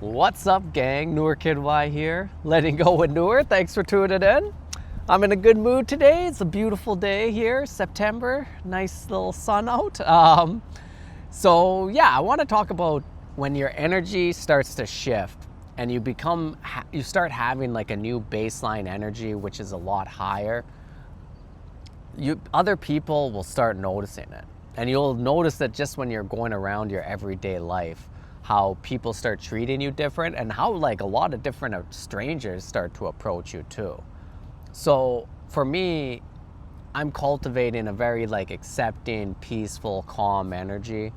What's up, gang? Newer Kid Y here, letting go with Newer. Thanks for tuning in. I'm in a good mood today. It's a beautiful day here, September. Nice little sun out. I want to talk about when your energy starts to shift and you start having like a new baseline energy, which is a lot higher. Other people will start noticing it, and you'll notice that just when you're going around your everyday life, how people start treating you different, and how like a lot of different strangers start to approach you too. So for me, I'm cultivating a very like accepting, peaceful, calm energy,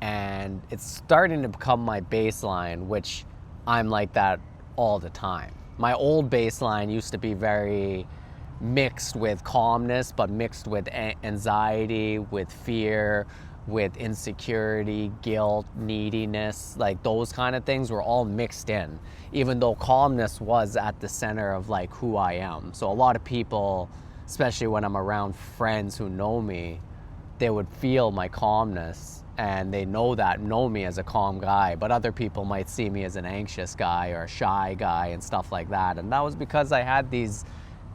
and it's starting to become my baseline, which I'm like that all the time. My old baseline used to be very mixed with calmness, but mixed with anxiety, with fear, with insecurity, guilt, neediness, like those kind of things were all mixed in, even though calmness was at the center of like who I am. So a lot of people, especially when I'm around friends who know me, they would feel my calmness and they know me as a calm guy, but other people might see me as an anxious guy or a shy guy and stuff like that. And that was because I had these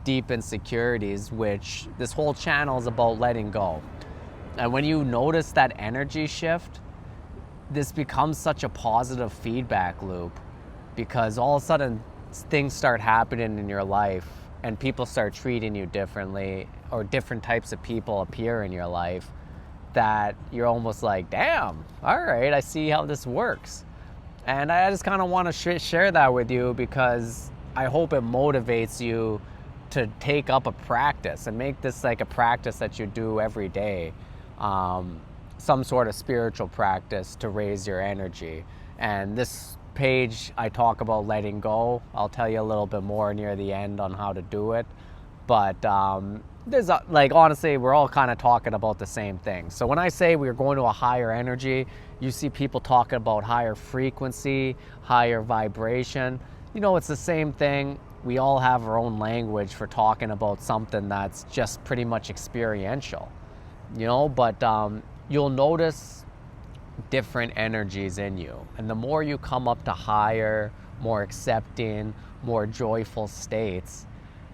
deep insecurities, which this whole channel is about letting go. And when you notice that energy shift, this becomes such a positive feedback loop, because all of a sudden things start happening in your life and people start treating you differently, or different types of people appear in your life that you're almost like, damn, all right, I see how this works. And I just kind of want to share that with you, because I hope it motivates you to take up a practice and make this like a practice that you do every day, some sort of spiritual practice to raise your energy. And this page, I talk about letting go. I'll tell you a little bit more near the end on how to do it. But honestly, we're all kind of talking about the same thing. So when I say we're going to a higher energy, you see people talking about higher frequency, higher vibration. You know, it's the same thing. We all have our own language for talking about something that's just pretty much experiential, you know, but you'll notice different energies in you. And the more you come up to higher, more accepting, more joyful states,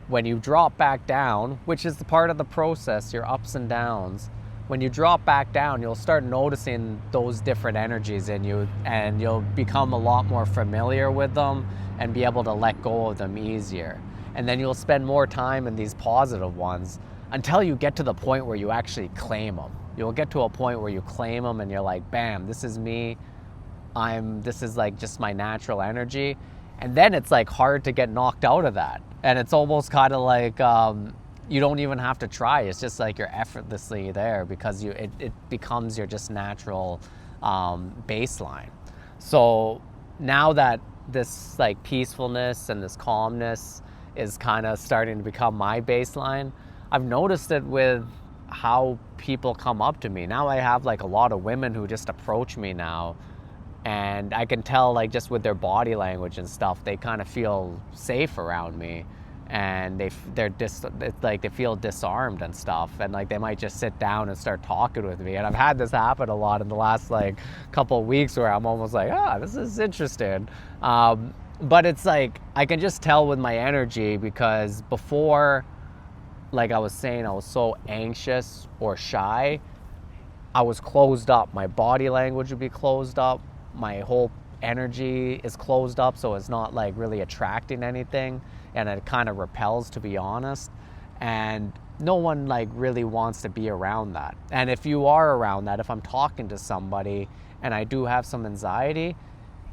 when you drop back down, which is the part of the process, your ups and downs, when you drop back down, you'll start noticing those different energies in you, and you'll become a lot more familiar with them and be able to let go of them easier. And then you'll spend more time in these positive ones until you get to the point where you actually claim them. You'll get to a point where you claim them and you're like, bam, this is me. This is like just my natural energy. And then it's like hard to get knocked out of that. And it's almost kind of like, you don't even have to try. It's just like you're effortlessly there, because it becomes your just natural baseline. So now that this like peacefulness and this calmness is kind of starting to become my baseline, I've noticed it with how people come up to me. Now I have like a lot of women who just approach me now, and I can tell like just with their body language and stuff, they kind of feel safe around me, and they feel disarmed and stuff, and like they might just sit down and start talking with me. And I've had this happen a lot in the last like couple of weeks, where I'm almost like, this is interesting. But it's like I can just tell with my energy, because before, like I was saying, I was so anxious or shy, I was closed up. My body language would be closed up, my whole energy is closed up, so it's not like really attracting anything, and it kind of repels, to be honest. And no one like really wants to be around that. And if you are around that, if I'm talking to somebody and I do have some anxiety,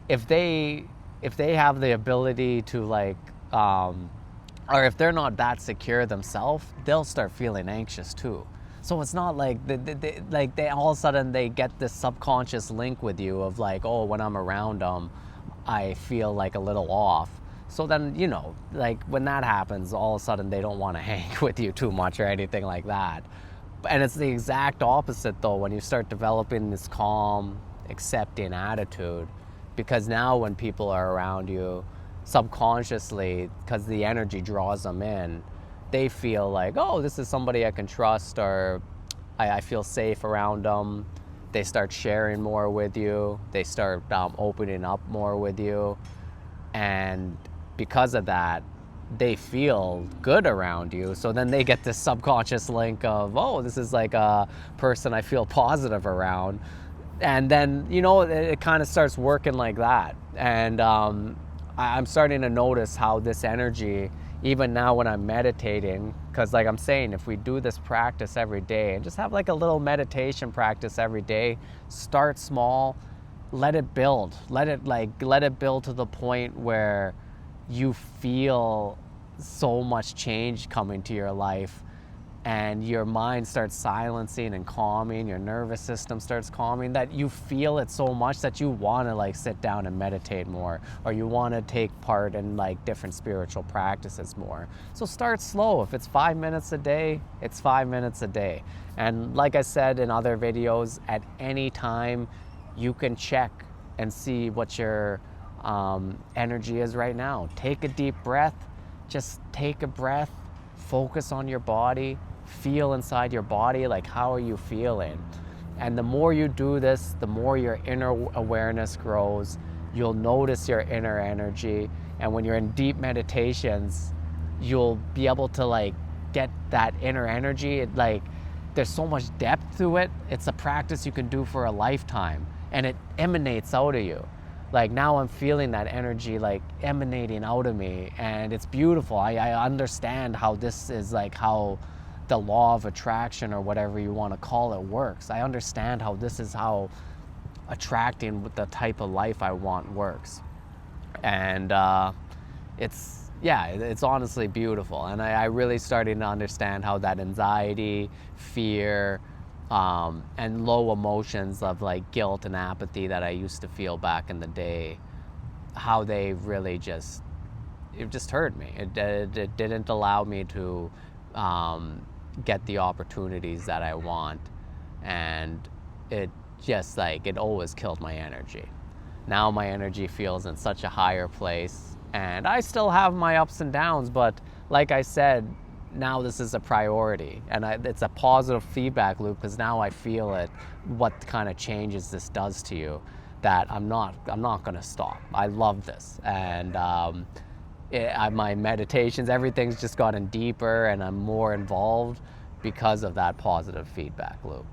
if they have the ability to like or if they're not that secure themselves, they'll start feeling anxious too. So it's not like they all of a sudden they get this subconscious link with you of like, oh, when I'm around them, I feel like a little off. So then, you know, like when that happens, all of a sudden they don't want to hang with you too much or anything like that. And it's the exact opposite though, when you start developing this calm, accepting attitude, because now when people are around you, subconsciously, because the energy draws them in, they feel like, oh, this is somebody I can trust, or I feel safe around them. they start sharing more with you, they start opening up more with you, and because of that, they feel good around you. So then they get this subconscious link of, oh, this is like a person I feel positive around. And then, it kind of starts working like that. And I'm starting to notice how this energy, even now when I'm meditating, because like I'm saying, if we do this practice every day and just have like a little meditation practice every day, start small, let it build, let it build to the point where you feel so much change coming to your life, and your mind starts silencing and calming, your nervous system starts calming, that you feel it so much that you want to like sit down and meditate more, or you want to take part in like different spiritual practices more. So start slow. If it's 5 minutes a day, it's 5 minutes a day. And like I said in other videos, at any time you can check and see what your energy is right now. Take a deep breath. Just take a breath, focus on your body, feel inside your body, like how are you feeling? And the more you do this, the more your inner awareness grows. You'll notice your inner energy, and when you're in deep meditations, you'll be able to like get that inner energy. There's so much depth to it. It's a practice you can do for a lifetime, and it emanates out of you. Like now I'm feeling that energy like emanating out of me, and it's beautiful. I understand how this is, like how the law of attraction, or whatever you want to call it, works. I understand how this is how attracting the type of life I want works. And it's honestly beautiful. And I really started to understand how that anxiety, fear, and low emotions of like guilt and apathy that I used to feel back in the day, how they really it just hurt me. It didn't allow me to get the opportunities that I want, and it just it always killed my energy. Now my energy feels in such a higher place, and I still have my ups and downs, but like I said, now this is a priority, and it's a positive feedback loop, because now I feel it, what kind of changes this does to you, that I'm not going to stop. I love this, and my meditations, everything's just gotten deeper, and I'm more involved because of that positive feedback loop.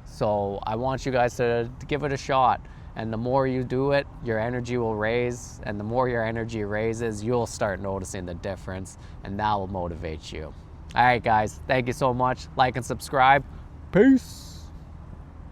So I want you guys to give it a shot. And the more you do it, your energy will raise. And the more your energy raises, you'll start noticing the difference. And that will motivate you. All right, guys. Thank you so much. Like and subscribe. Peace.